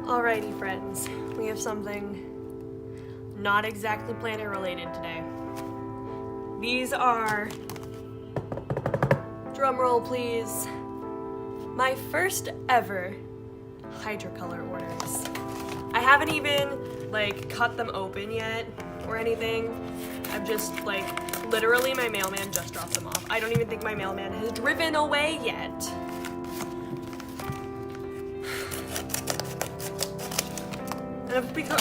Alrighty friends, we have something not exactly planner related today. These are, drumroll please, my first ever Hydra color orders. I haven't even cut them open yet or anything. I've just literally my mailman just dropped them off. I don't even think my mailman has driven away yet.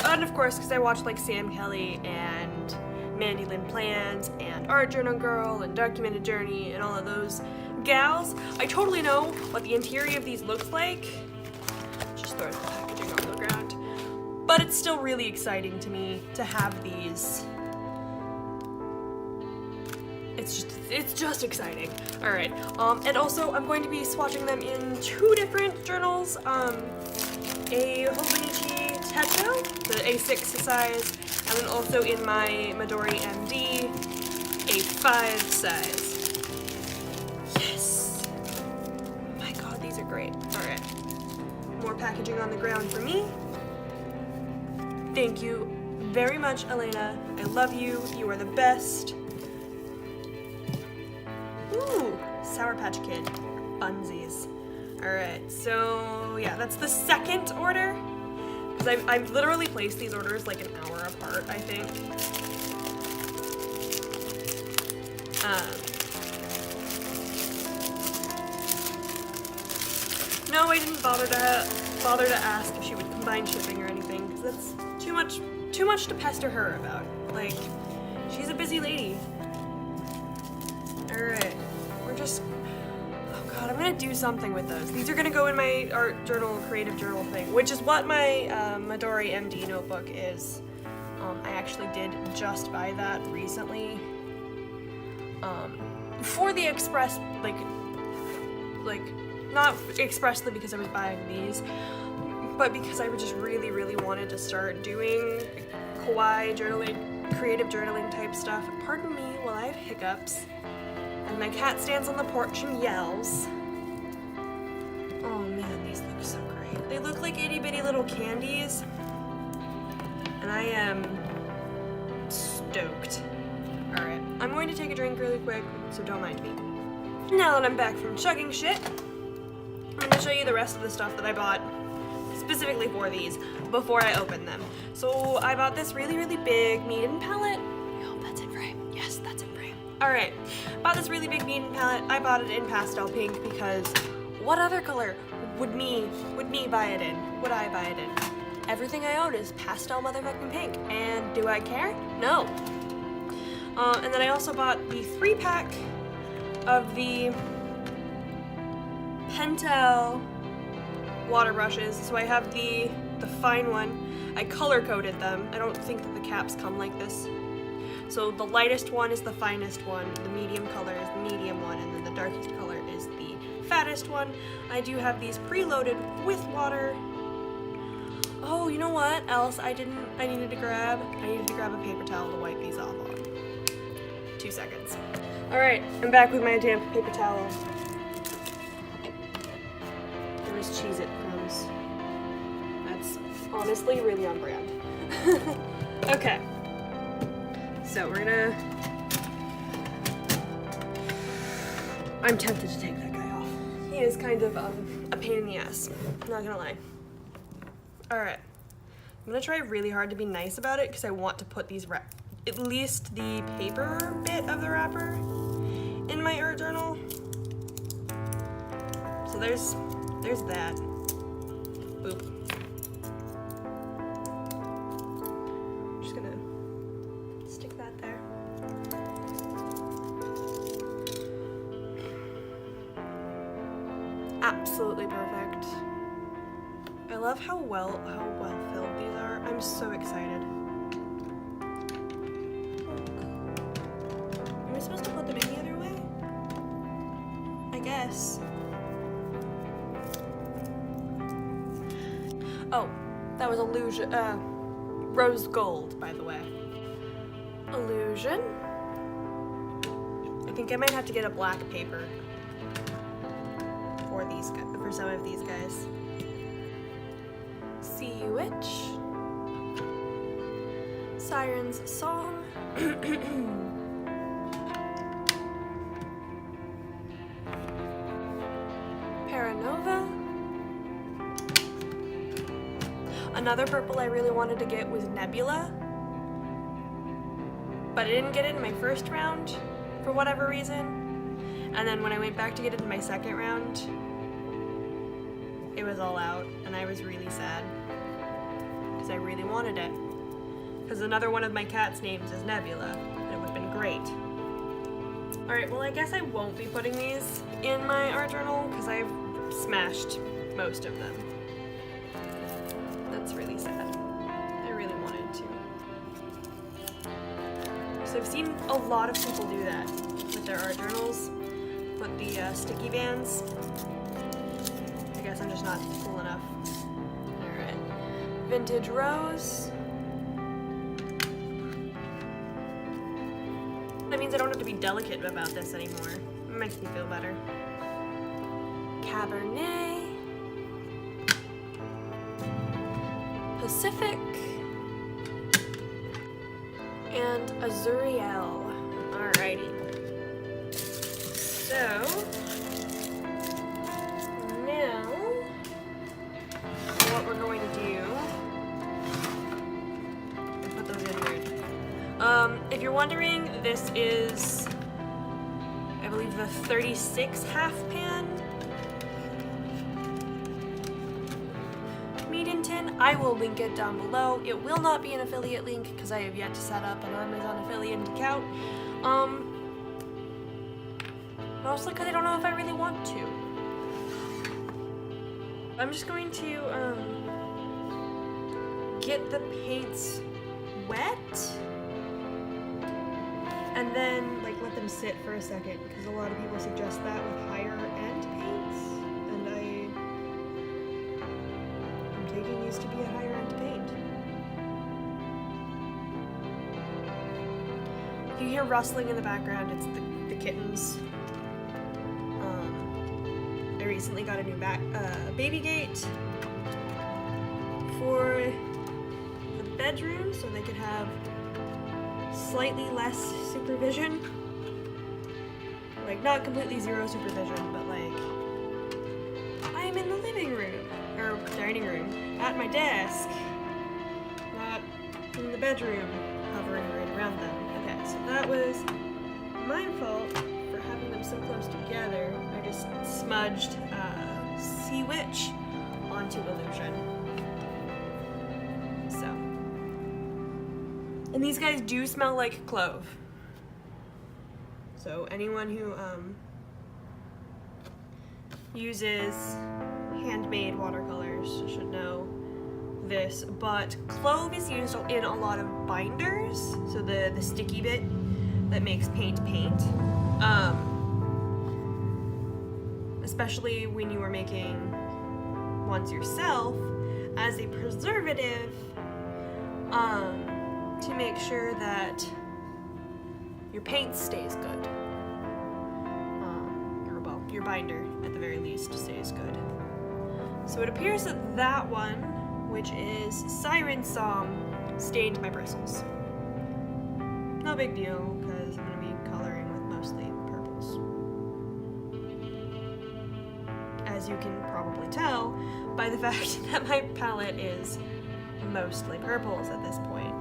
And of course, because I watch Sam Kelly and Mandy Lynn Plans and Art Journal Girl and Documented Journey and all of those gals, I totally know what the interior of these looks like. Just throw the packaging on the ground. But it's still really exciting to me to have these. It's just exciting. All right. And also I'm going to be swatching them in two different journals. A Hobonichi Techo, the A6 size, and then also in my Midori MD, a 5 size. Yes! Oh my god, these are great. Alright. More packaging on the ground for me. Thank you very much, Elena. I love you. You are the best. Ooh, Sour Patch Kid. Funsies. Alright, so yeah, that's the second order. Because I've literally placed these orders an hour apart, I think. No, I didn't bother to ask if she would combine shipping or anything, because that's too much to pester her about. She's a busy lady. Alright, I'm gonna do something with those. These are gonna go in my art journal, creative journal thing, which is what my Midori MD notebook is. I actually did just buy that recently. For the express, not expressly because I was buying these, but because I just really, really wanted to start doing kawaii journaling, creative journaling type stuff. Pardon me while I have hiccups. And my cat stands on the porch and yells. Oh man, these look so great. They look like itty bitty little candies. And I am stoked. Alright, I'm going to take a drink really quick, so don't mind me. Now that I'm back from chugging shit, I'm going to show you the rest of the stuff that I bought specifically for these before I open them. So I bought this really, really big medium palette. I hope that's in frame. Yes, that's in frame. Alright, bought this really big medium palette. I bought it in pastel pink because what other color would I buy it in? Everything I own is pastel motherfucking pink, and do I care? No. And then I also bought the 3-pack of the Pentel water brushes. So I have the fine one. I color coded them. I don't think that the caps come like this. So the lightest one is the finest one, the medium color is the medium one, and then the darkest color is the fattest one. I do have these preloaded with water. Oh, you know what else I needed to grab? I needed to grab a paper towel to wipe these off on. 2 seconds. Alright, I'm back with my damp paper towel. There's Cheez-It crumbs. That's honestly really on brand. Okay. So I'm tempted to take that guy off. He is kind of a pain in the ass, not gonna lie. Alright, I'm gonna try really hard to be nice about it because I want to put these, at least the paper bit of the wrapper in my art journal. So there's that. Boop. Just gonna stick that there. Absolutely perfect. I love how well filled these are. I'm so excited. Am I supposed to put them in the other way? I guess. Oh, that was illusion. Rose gold, by the way. Illusion. I think I might have to get a black paper for some of these guys. Sea Witch, Siren's Song, Paranova. Another purple I really wanted to get was Nebula, but I didn't get it in my first round for whatever reason. And then when I went back to get it in my second round, it was all out, and I was really sad because I really wanted it. Because another one of my cat's names is Nebula, and it would have been great. Alright, well I guess I won't be putting these in my art journal because I've smashed most of them. That's really sad. I really wanted to. So I've seen a lot of people do that with their art journals. Put the sticky bands. I guess I'm just not cool enough. Alright. Vintage Rose. That means I don't have to be delicate about this anymore. It makes me feel better. Cabernet. Pacific. And Azuriel. Alrighty. So, now, what we're going to do, put those in weird. If you're wondering, this is, I believe, the 36 half pan medium tin. I will link it down below. It will not be an affiliate link because I have yet to set up an Amazon affiliate account. Mostly because I don't know if I really want to. I'm just going to get the paints wet and then like let them sit for a second, because a lot of people suggest that with higher end paints, and I'm taking these to be a higher end paint. If you hear rustling in the background, it's the kittens. I recently got a new baby gate for the bedroom so they could have slightly less supervision. Like, not completely zero supervision, but like, I'm in the living room, or dining room, at my desk, not in the bedroom, hovering right around them. Okay, so that was my fault for having them so close together. I just smudged Sea Witch onto Illusion. So. And these guys do smell like clove. So anyone who uses handmade watercolors should know this, but clove is used in a lot of binders, so the sticky bit that makes paint. Especially when you are making ones yourself, as a preservative, to make sure that your paint stays good. Or well, your binder, at the very least, stays good. So it appears that that one, which is Siren's Song, stained my bristles. No big deal, because I'm going to be coloring with mostly purples. As you can probably tell by the fact that my palette is mostly purples at this point.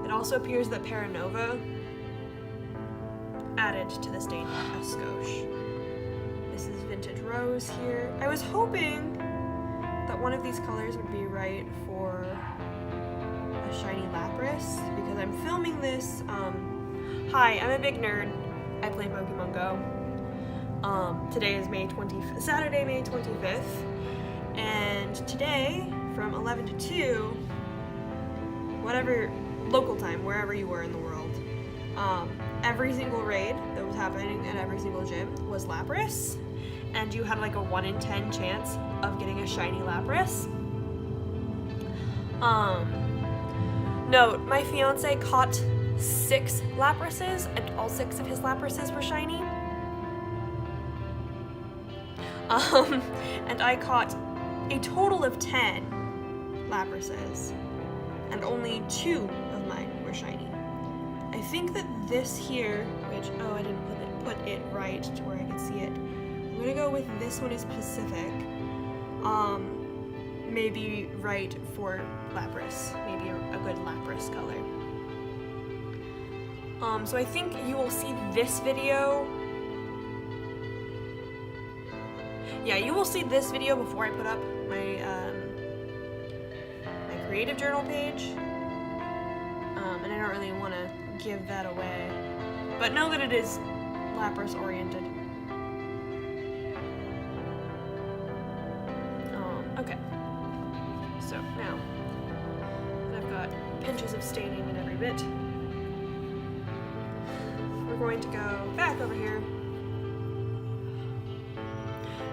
It also appears that Paranova added to the stain a skosh. This is Vintage Rose here. I was hoping that one of these colors would be right for a shiny lapras, because I'm filming this, hi, I'm a big nerd. I play Pokemon Go. Today is Saturday, May 25th, and today, from 11 to 2, whatever, local time, wherever you were in the world, every single raid that was happening at every single gym was Lapras, and you had like a 1 in 10 chance of getting a shiny Lapras. Note, my fiance caught 6 Laprases, and all 6 of his Laprases were shiny. And I caught a total of 10 laprises, and only 2 of mine were shiny. I think that this here, which, oh, I didn't put it right to where I could see it. I'm gonna go with this one is Pacific. Maybe right for lapis, maybe a good lapis color. So I think you will see this video. Yeah, you will see this video before I put up my my creative journal page. And I don't really want to give that away, but know that it is lapis oriented. Okay. So now that I've got pinches of staining in every bit, we're going to go back over here.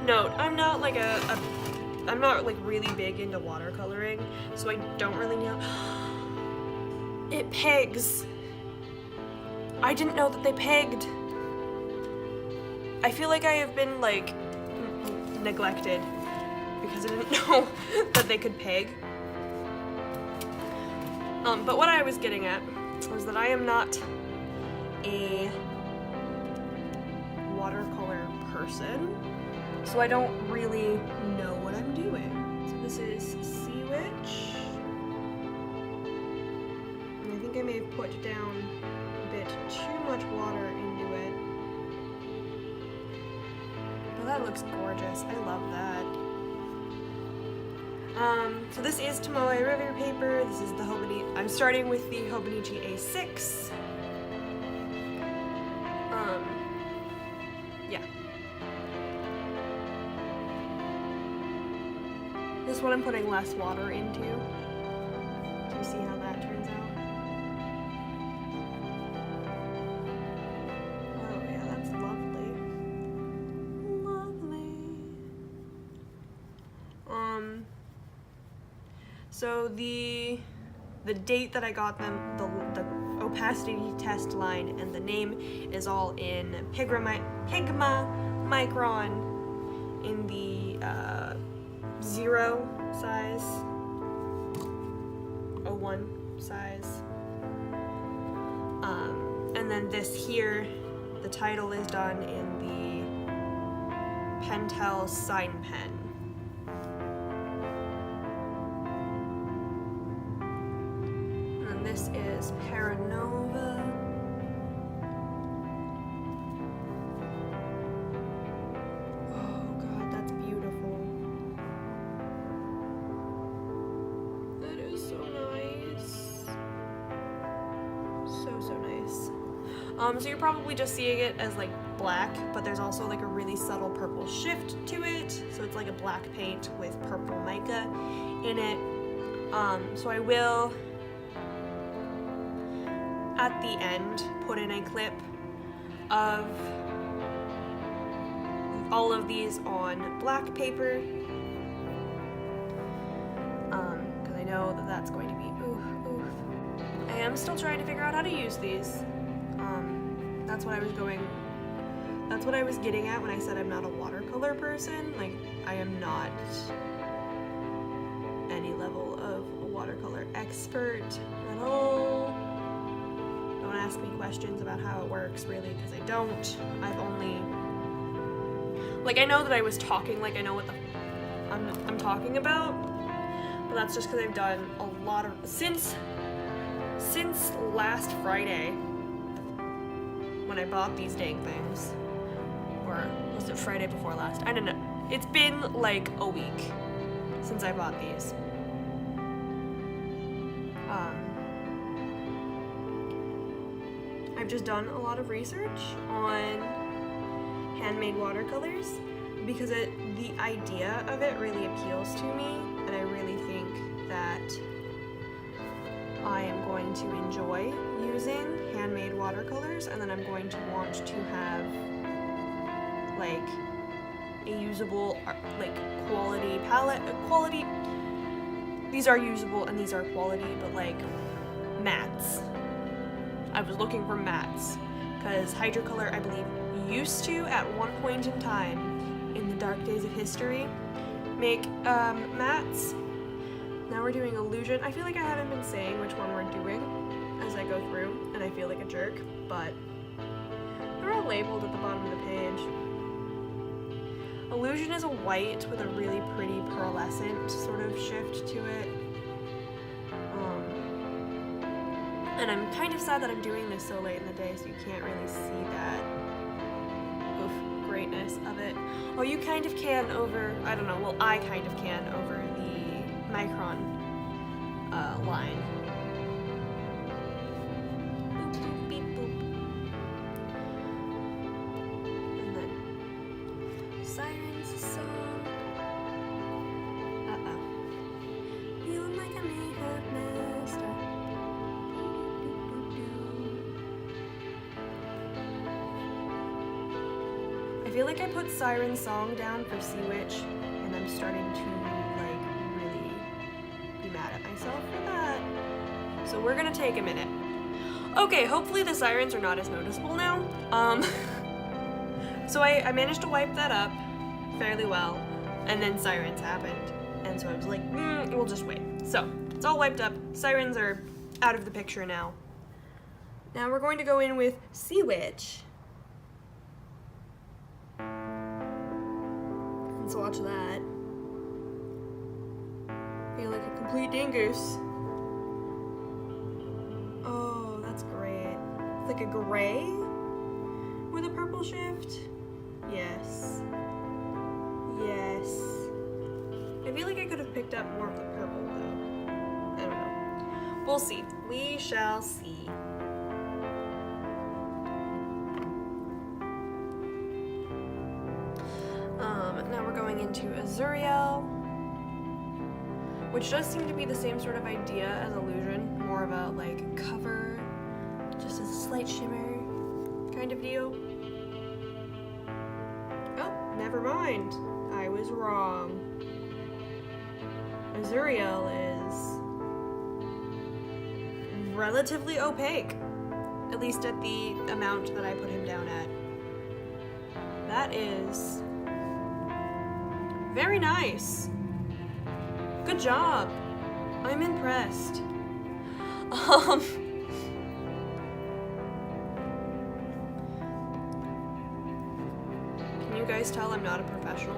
Note, I'm not like I'm not like really big into watercoloring, so I don't really know. It pegs. I didn't know that they pegged. I feel like I have been like neglected because I didn't know that they could peg. But what I was getting at was that I am not a watercolor person, so I don't really know what I'm doing. So this is Sea Witch. And I think I may have put down a bit too much water into it. But that looks gorgeous. I love that. So this is Tomoe River paper. This is the Hobonichi. I'm starting with the Hobonichi A6. Yeah. This one I'm putting less water into. So you see how that turns out. Oh yeah, that's lovely. Lovely. So the date that I got them, the opacity test line, and the name is all in Pigma Micron in the 0 size, 01 size. And then this here, the title is done in the Pentel sign pen. This is Paranova. Oh god, that's beautiful. That is so nice. So nice. So you're probably just seeing it as like black, but there's also like a really subtle purple shift to it. So it's like a black paint with purple mica in it. So I will at the end put in a clip of all of these on black paper, because I know that that's going to be oof. I am still trying to figure out how to use these. That's what I was getting at when I said I'm not a watercolor person. Like, I am not any level of a watercolor expert at all. Don't ask me questions about how it works, really, because I don't. I've only, like, I know that I was talking like I know what the I'm talking about, but that's just because I've done a lot of since last Friday when I bought these dang things, or was it Friday before last? I don't know. It's been like a week since I bought these. I've just done a lot of research on handmade watercolors because the idea of it really appeals to me, and I really think that I am going to enjoy using handmade watercolors, and then I'm going to want to have like a usable like quality palette, these are usable and these are quality, but like mattes. I was looking for mattes because Hydra Color, I believe, used to at one point in time in the dark days of history make mattes, Now we're doing Illusion. I feel like I haven't been saying which one we're doing as I go through, and I feel like a jerk, but they're all labeled at the bottom of the page. Illusion is a white with a really pretty pearlescent sort of shift to it. And I'm kind of sad that I'm doing this so late in the day, so you can't really see that greatness of it. Oh, you kind of can over, I don't know, well, I kind of can over the micron line. Boop, boop, beep, boop. And then Siren's song. Uh-oh. Feeling like I may have messed up. I feel like I put Siren's song down for Sea Witch, and I'm starting to like really be mad at myself for that. So we're gonna take a minute. Okay, hopefully the sirens are not as noticeable now. So I managed to wipe that up fairly well, and then sirens happened, and so I was like, we'll just wait. So it's all wiped up. Sirens are out of the picture now. Now we're going to go in with Sea Witch. Let's watch that. Feel like a complete dingus. Oh, that's great. It's like a gray with a purple shift. Yes. Yes. I feel like I could have picked up more of the purple though. I don't know. We'll see. We shall see. Now we're going into Azuriel, which does seem to be the same sort of idea as Illusion, more of a like cover, just a slight shimmer kind of deal. Oh, never mind. I was wrong. Azuriel is relatively opaque, at least at the amount that I put him down at. That is very nice. Good job. I'm impressed. Can you guys tell I'm not a professional?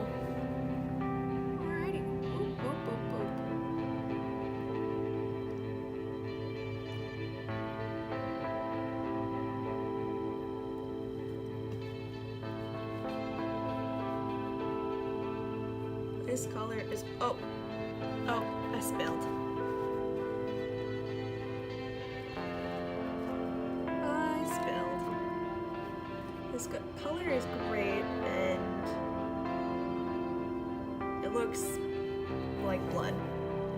Alrighty. Boop, boop, boop, boop. This color is, oh, I spilled. This color is great, and it looks like blood,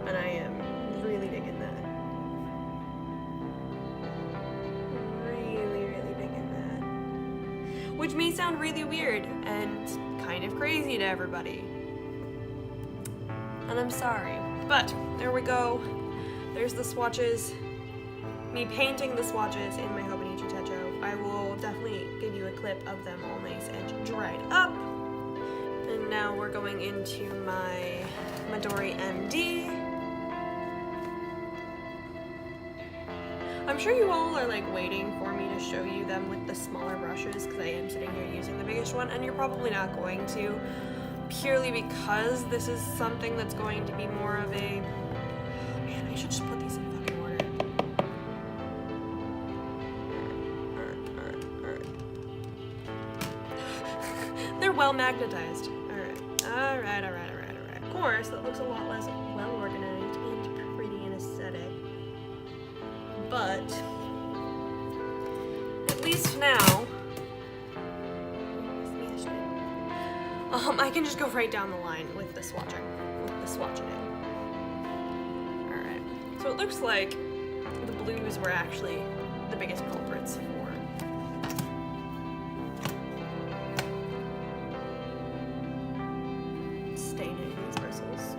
and I am really digging that. Really digging that. Which may sound really weird and kind of crazy to everybody. And I'm sorry, but there we go. There's the swatches. Me painting the swatches in my Hobonichi Techo. I will definitely give you a clip of them all nice and dried up. And now we're going into my Midori MD. I'm sure you all are like waiting for me to show you them with the smaller brushes because I am sitting here using the biggest one, and you're probably not going to, purely because this is something that's going to be more of a, man, I should just put these in fucking order. Alright. They're well magnetized. Alright. Of course, that looks a lot less well organized and pretty and aesthetic. But at least now, I can just go right down the line with the swatching. Alright, so it looks like the blues were actually the biggest culprits for staining these bristles.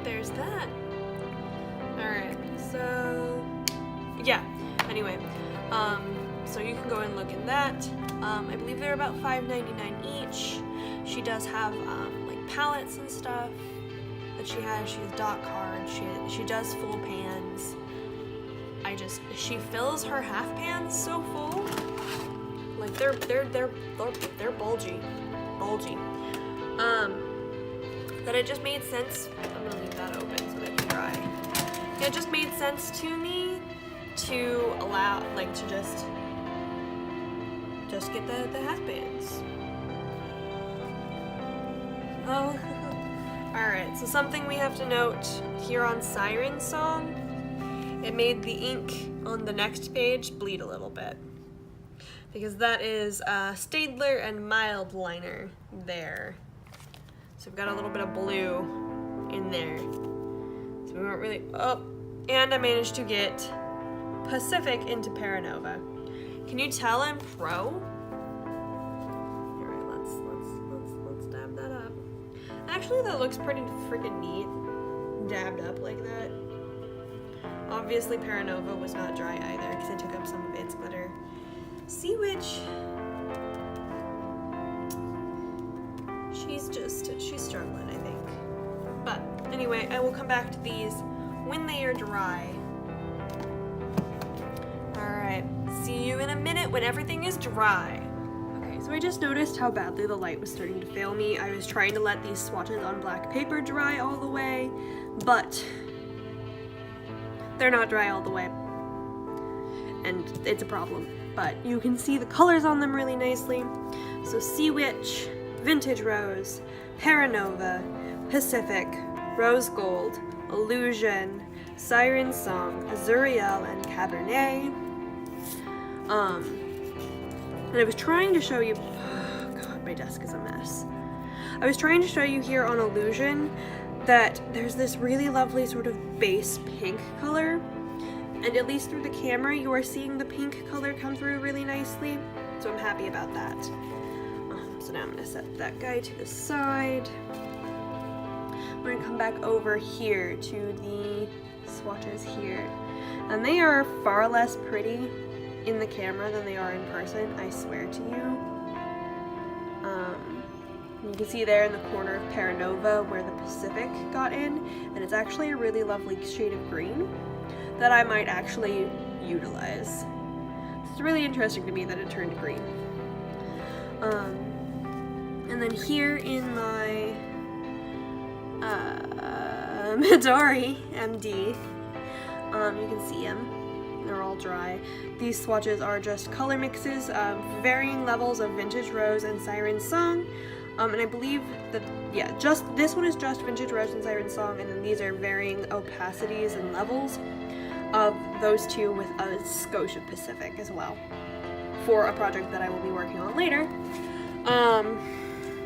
there's that. Alright, so yeah, anyway, so you can go and look in that. I believe they're about $5.99 each. She does have like palettes and stuff that she has. She has dot cards. She does full pans. She fills her half pans so full, like they're bulgy, that it just made sense. I'm gonna leave that open so they can dry. It just made sense to me to allow, like, to just get the half pans. Oh, all right. So something we have to note here on Siren's song. It made the ink on the next page bleed a little bit, because that is Staedtler and Mild liner there. So we've got a little bit of blue in there. So we weren't really, oh, and I managed to get Pacific into Paranova. Can you tell I'm pro? All right, let's dab that up. Actually, that looks pretty freaking neat, dabbed up like that. Obviously, Paranova was not dry either because I took up some of its glitter. Sea Witch, she's struggling, I think. But anyway, I will come back to these when they are dry. Alright, see you in a minute when everything is dry. Okay, so I just noticed how badly the light was starting to fail me. I was trying to let these swatches on black paper dry all the way, but they're not dry all the way. and it's a problem. But you can see the colors on them really nicely. So Sea Witch, Vintage Rose, Paranova, Pacific, Rose Gold, Illusion, Siren Song, Azuriel, and Cabernet. And I was trying to show you, oh god, my desk is a mess. I was trying to show you here on Illusion that there's this really lovely sort of base pink color, and at least through the camera you are seeing the pink color come through really nicely, so I'm happy about that. So now I'm going to set that guy to the side. We're going to come back over here to the swatches here, and they are far less pretty in the camera than they are in person, I swear to you. You can see there in the corner of Paranova where the Pacific got in, and it's actually a really lovely shade of green that I might actually utilize. It's really interesting to me that it turned green. And then here in my Midori MD, you can see them. They're all dry. These swatches are just color mixes of varying levels of Vintage Rose and Siren Song. And I believe that, yeah, just this one is just Vintage Rose and Siren Song, and then these are varying opacities and levels of those two with a skosh of Pacific as well for a project that I will be working on later.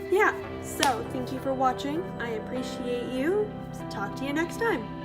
Yeah, so thank you for watching. I appreciate you. Talk to you next time.